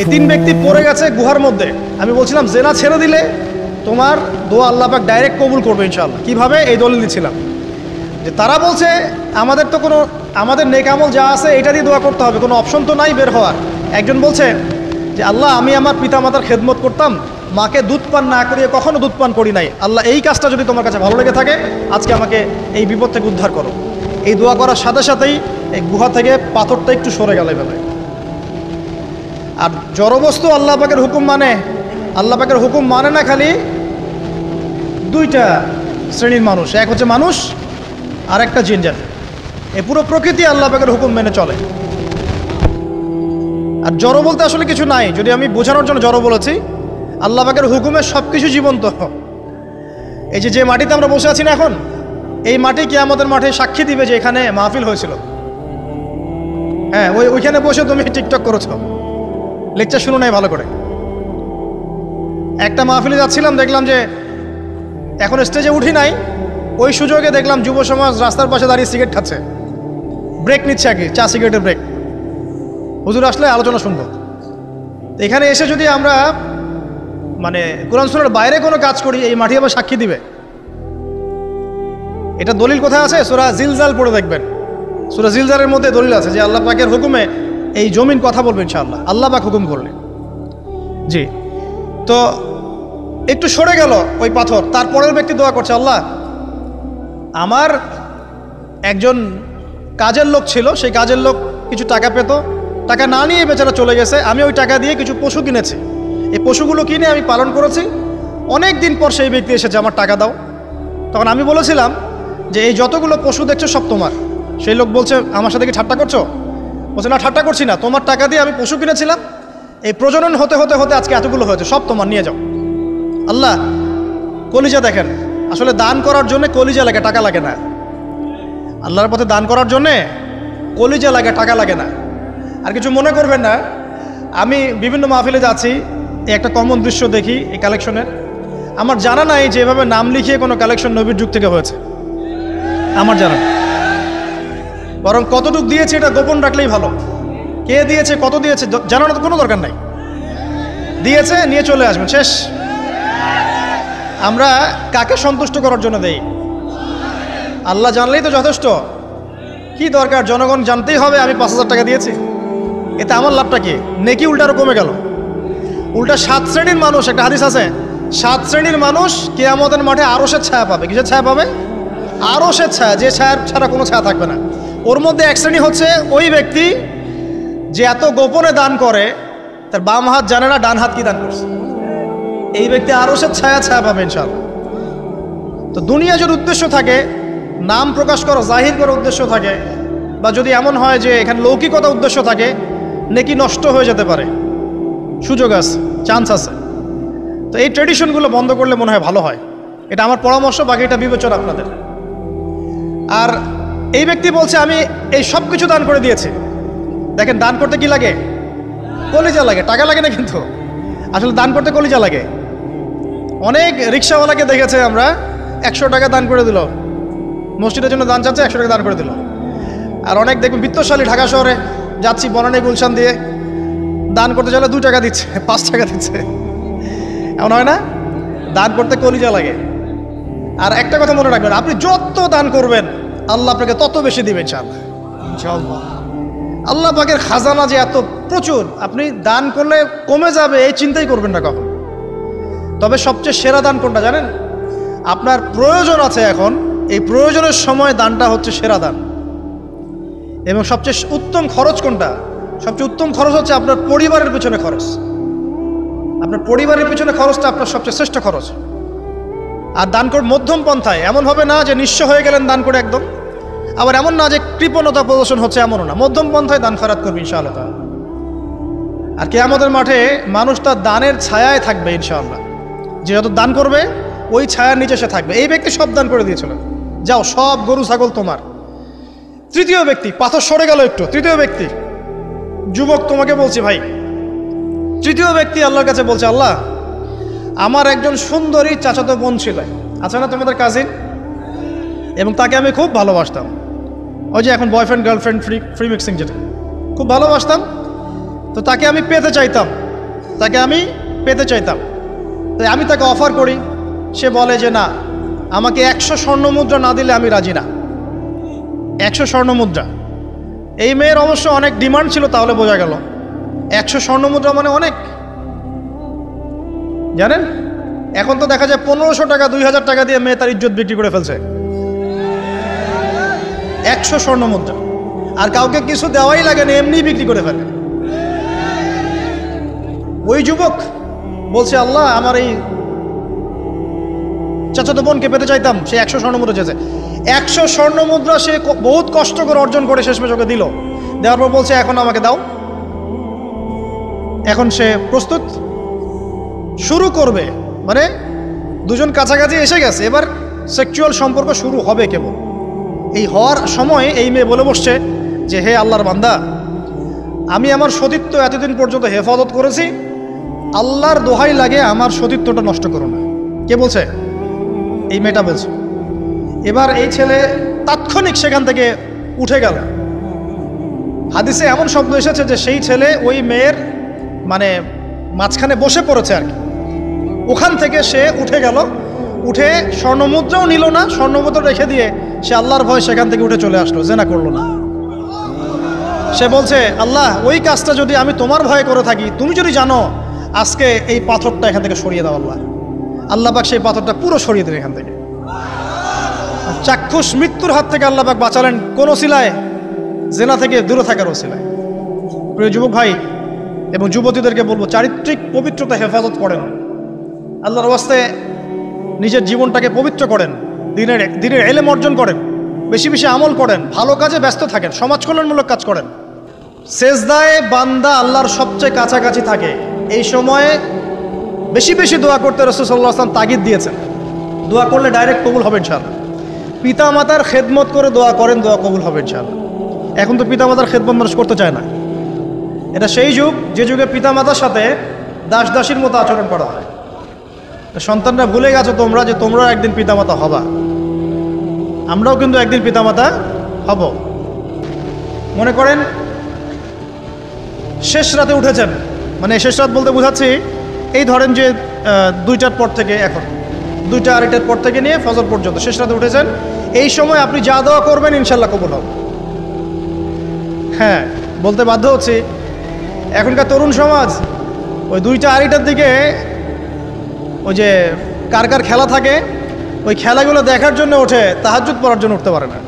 এই তিন ব্যক্তি পড়ে গেছে গুহার মধ্যে। আমি বলছিলাম জেনা ছেড়ে দিলে তোমার দোয়া আল্লাহ পাক ডাইরেক্ট কবুল করবে ইনশাআল্লাহ। কিভাবে? এই দলিল দিচ্ছিলাম যে তারা বলছে আমাদের তো কোনো আমাদের নেক আমল যা আছে এটা দিয়ে দোয়া করতে হবে, কোনো অপশন তো নাই বের হওয়ার। একজন বলছে যে আল্লাহ আমি আমার পিতামাতার খেদমত করতাম, মাকে দুধ পান না করিয়ে কখনো দুধ পান করি নাই, আল্লাহ এই কাজটা যদি তোমার কাছে ভালো লেগে থাকে আজকে আমাকে এই বিপদ থেকে উদ্ধার করো। এই দোয়া করার সাথে সাথেই এই গুহা থেকে পাথরটা একটু সরে গেল এভাবে। আর জড়বস্তু আল্লাহ পাকের হুকুম মানে, আল্লাহ পাকের হুকুম মানে না খালি দুইটা শ্রেণীর মানুষ, এক হচ্ছে মানুষ আর একটা জিন জাতি। এই পুরো প্রকৃতি আল্লাহ পাকের হুকুম মেনে চলে। আর জড় বলতে আসলে কিছু নাই, যদি আমি বোঝানোর জন্য জড় বলেছি, আল্লাহ পাকের হুকুমে সব কিছু জীবন্ত। এই যে মাটিতে আমরা বসে আছি না এখন, এই মাটি কিয়ামতের মাঠে সাক্ষী দিবে যে এখানে মাহফিল হয়েছিল। হ্যাঁ, ওইখানে বসে তুমি টিকটক করেছো, লেকচার শুনো নাই ভালো করে। একটা মাহফিলে যাচ্ছিলাম, দেখলাম যে এখন স্টেজে উঠি নাই, ওই সুযোগে দেখলাম যুব সমাজ রাস্তার পাশে দাঁড়িয়ে সিগারেট খাচ্ছে, ব্রেক নিচ্ছে আর কি, চা সিগারেটের ব্রেক। হুজুর আসলে আলোচনা শুনবো। এখানে এসে যদি আমরা মানে কোরআন সুন্নাহর বাইরে কোনো কাজ করি, এই মাটি আবার সাক্ষী দিবে। এটা দলিল কোথায় আছে? সূরা জিলজাল পড়ে দেখবেন। সূরা জিলজালের মধ্যে দলিল আছে যে আল্লাহ পাকের হুকুমে এই জমিন কথা বলবে ইনশাআল্লাহ, আল্লাহ পাক হুকুম করলে। জি, তো একটু সরে গেল ওই পাথর। তারপরের ব্যক্তি দোয়া করছে, আল্লাহ আমার একজন কাজের লোক ছিল, সেই কাজের লোক কিছু টাকা পেত, টাকা না নিয়ে বেচারা চলে গেছে, আমি ওই টাকা দিয়ে কিছু পশু কিনেছি, এই পশুগুলো কিনে আমি পালন করেছি, অনেক দিন পর সেই ব্যক্তি এসেছে আমার টাকা দাও। তখন আমি বলেছিলাম যে এই যতগুলো পশু দেখছো সব তোমার। সেই লোক বলছে আমার সাথে কি ঠাট্টা করছো? বলছে না, ঠাট্টা করছি না, তোমার টাকা দিয়ে আমি পশু কিনেছিলাম, এই প্রজনন হতে হতে হতে আজকে এতগুলো হয়েছে, সব তোমার, নিয়ে যাও। আল্লাহ কলিজা দেখেন, আসলে দান করার জন্য কলিজা লাগে, টাকা লাগে না। আল্লাহর পথে দান করার জন্যে কলিজা লাগে, টাকা লাগে না। আর কিছু মনে করবেন না, আমি বিভিন্ন মাহফিলে যাচ্ছি, একটা কমন দৃশ্য দেখি এই কালেকশনের। আমার জানা নাই যে এভাবে নাম লিখিয়ে কোনো কালেকশন নবীর যুগ থেকে হয়েছে, আমার জানা। বরং কতটুক দিয়েছে এটা গোপন রাখলেই ভালো। কে দিয়েছে, কত দিয়েছে জানানোর কোনো দরকার নাই। দিয়েছে, নিয়ে চলে আসবেন, শেষ। আমরা কাকে সন্তুষ্ট করার জন্য দেই? আল্লাহ জানলেই তো যথেষ্ট। কি দরকার জনগণ জানতেই হবে আমি 5,000 টাকা দিয়েছি? এতে আমার লাভটা কি? নেকি উল্টারও কমে গেল। উল্টা 7 শ্রেণীর মানুষ, একটা হাদিস আছে, 7 শ্রেণীর মানুষ কিয়ামতের মাঠে আরশের ছায়া পাবে। কিসের ছায়া পাবে? আরশের ছায়া, যে ছায়ার ছাড়া কোনো ছায়া থাকবে না। ওর মধ্যে এক শ্রেণী হচ্ছে ওই ব্যক্তি যে এত গোপনে দান করে, তার বাম হাত জানে না ডান হাত কি দান করছে। এই ব্যক্তি আরশের ছায়া পাবে ইনশাআল্লাহ। তো দুনিয়া যদি উদ্দেশ্য থাকে, নাম প্রকাশ করো, জাহির করার উদ্দেশ্য থাকে, বা যদি এমন হয় যে এখানে লৌকিকতা উদ্দেশ্য থাকে, নেকি নষ্ট হয়ে যেতে পারে, সুযোগ আছে, চান্স আছে। তো এই ট্রেডিশনগুলো বন্ধ করলে মনে হয় ভালো হয়। এটা আমার পরামর্শ, বাকি এটা বিবেচনা আপনাদের। আর এই ব্যক্তি বলছে আমি এই সব কিছু দান করে দিয়েছি। দেখেন, দান করতে কি লাগে? কলিজা লাগে, টাকা লাগে না কিন্তু। আসলে দান করতে কলিজা লাগে। অনেক রিক্সাওয়ালাকে দেখেছে আমরা, 100 টাকা দান করে দিল, মসজিদের জন্য দান চাচ্ছে, 100 টাকা দান করে দিল। আর অনেক দেখবেন বিত্তশালী, ঢাকা শহরে যাচ্ছি বনানী গুলশান দিয়ে, দান করতে চাইলে 2 টাকা দিচ্ছে, 5 টাকা দিচ্ছে। এমন হয় না? দান করতে কলিজা লাগে। আর একটা কথা মনে রাখবেন, আপনি যত দান করবেন আল্লাহ আপনাকে তত বেশি দিবেন ইনশাআল্লাহ। আল্লাহ পাকের খাজানা যে এত প্রচুর, আপনি দান করলে কমে যাবে এই চিন্তাই করবেন না কখন। তবে সবচেয়ে সেরা দান কোনটা জানেন? আপনার প্রয়োজন আছে এখন, এই প্রয়োজনের সময় দানটা হচ্ছে সেরা দান। এবং সবচেয়ে উত্তম খরচ কোনটা? সবচেয়ে উত্তম খরচ হচ্ছে আপনার পরিবারের পিছনে খরচ। আপনার পরিবারের পিছনে খরচটা আপনার সবচেয়ে শ্রেষ্ঠ খরচ। আর দান করে মধ্যম পন্থায়, এমন হবে না যে নিঃস্ব হয়ে গেলেন দান করে একদম, আবার এমন না যে কৃপণতা প্রদর্শন হচ্ছে, এমনও না। মধ্যম পন্থায় দান খয়রাত করবে ইনশাআল্লাহ। আর কিয়ামতের মাঠে মানুষ তার দানের ছায়ায় থাকবে ইনশাআল্লাহ। যে যত দান করবে ওই ছায়ার নিচে সে থাকবে। এই ব্যক্তি সব দান করে দিয়েছিল, যাও সব গরু ছাগল তোমার। তৃতীয় ব্যক্তি, পাথর সরে গেল একটু, তৃতীয় ব্যক্তি, যুবক তোমাকে বলছি ভাই, তৃতীয় ব্যক্তি আল্লাহর কাছে বলছে, আল্লাহ আমার একজন সুন্দরী চাচাতো বোন ছিল, আছে না তোমাদের কাজিন, এবং তাকে আমি খুব ভালোবাসতাম। ওই যে এখন বয়ফ্রেন্ড গার্লফ্রেন্ড ফ্রি মিক্সিং, যেটা খুব ভালোবাসতাম, তো তাকে আমি পেতে চাইতাম। তাকে আমি পেতে চাইতাম। তাই আমি তাকে অফার করি, সে বলে যে না, আমাকে 100 স্বর্ণ মুদ্রা না দিলে আমি রাজি না। 100 স্বর্ণ মুদ্রা। এই মেয়ের অবশ্য অনেক ডিমান্ড ছিল, তাহলে বোঝা গেল 100 স্বর্ণ মুদ্রা মানে অনেক। জানেন, এখন তো দেখা যায় 1500 টাকা 2000 টাকা দিয়ে মেয়ে তার ইজ্জত বিক্রি করে ফেলছে। 100 স্বর্ণ মুদ্রা, আর কাউকে কিছু দেওয়াই লাগে না, এমনি বিক্রি করে ফেলে। ওই যুবক বলছে, আল্লাহ আমার এই চাচাতো বোনকে পেতে চাইতাম, সে 100 স্বর্ণ মুদ্রা চেয়েছে। 100 স্বর্ণ মুদ্রা সে বহুত কষ্ট করে অর্জন করে শেষমেশ ওকে দিল। দেওয়ার পর বলছে এখন আমাকে দাও। এখন সে প্রস্তুত, শুরু করবে, মানে দুজন কাছাকাছি এসে গেছে, এবার সেক্সুয়াল সম্পর্ক শুরু হবে কেবল। এই হওয়ার সময় এই মেয়ে বলে বসছে যে হে আল্লাহর বান্দা, আমি আমার সতীত্ব এতদিন পর্যন্ত হেফাজত করেছি, আল্লাহর দোহাই লাগে আমার সতীত্বটা নষ্ট করো না। কে বলছে? এই মেয়েটা বলছে। এবার এই ছেলে তাৎক্ষণিক সেখান থেকে উঠে গেল। হাদিসে এমন শব্দ এসেছে যে সেই ছেলে ওই মেয়ের মানে মাঝখানে বসে পড়েছে আর কি। ওখান থেকে সে উঠে গেল, উঠে স্বর্ণমুদ্রাও নিল না, স্বর্ণমুদ্রা রেখে দিয়ে সে আল্লাহর ভয় সেখান থেকে উঠে চলে আসলো, জেনা করলো না। সে বলছে, আল্লাহ ওই কাজটা যদি আমি তোমার ভয়ে করে থাকি, তুমি যদি জানো, আজকে এই পাথরটা এখান থেকে সরিয়ে দাও আল্লাহ। আল্লাহ পাক সেই পাথরটা পুরো সরিয়ে দিলেন এখান থেকে। চাক্ষুষ মৃত্যুর হাত থেকে আল্লাহ পাক বাঁচালেন কোন ওসিলায়? জেনা থেকে দূরে থাকার ওসিলায়। প্রিয় যুবক ভাই এবং যুবতীদেরকে বলবো, চারিত্রিক পবিত্রতা হেফাজত করেন, আল্লাহর ওয়াস্তে নিজের জীবনটাকে পবিত্র করেন, দিনের ইলম অর্জন করেন, বেশি বেশি আমল করেন, ভালো কাজে ব্যস্ত থাকেন, সমাজ কল্যাণমূলক কাজ করেন। সেজদায় বান্দা আল্লাহর সবচেয়ে কাছাকাছি থাকে, এই সময়ে বেশি বেশি দোয়া করতে রাসূল সাল্লাল্লাহু আলাইহি ওয়াসাল্লাম তাগিদ দিয়েছেন। দোয়া করলে ডাইরেক্ট কবুল হবে ইনশাআল্লাহ। পিতা মাতার খেদমত করে দোয়া করেন, দোয়া কবুল হবে ইনশাআল্লাহ। এখন তো পিতা মাতার খেদমত মানুষ করতে চায় না। এটা সেই যুগ যে যুগে পিতা মাতার সাথে দাস দাসীর মতো আচরণ করা হয়। সন্তানরা ভুলে গেছো তোমরা যে তোমরাও একদিন পিতামাতা হবা। আমরাও কিন্তু একদিন পিতামাতা হব। মনে করেন শেষ রাতে উঠেছেন, মানে শেষ রাত বলতে বোঝাচ্ছি এই ধরেন যে 2টার পর থেকে, এখন 2টা 2:30টার পর থেকে নিয়ে ফজর পর্যন্ত শেষ রাতে উঠেছেন। এই সময় আপনি যা দোয়া করবেন ইনশাল্লাহ কবুল হবে। হ্যাঁ, বলতে বাধ্য হচ্ছি, এখনকার তরুণ সমাজ ওই 2টা 2:30টার দিকে ওই যে কার কার খেলা থাকে, ওই খেলাগুলো দেখার জন্য ওঠে, তাহাজ্জুদ পড়ার জন্য উঠতে পারে না।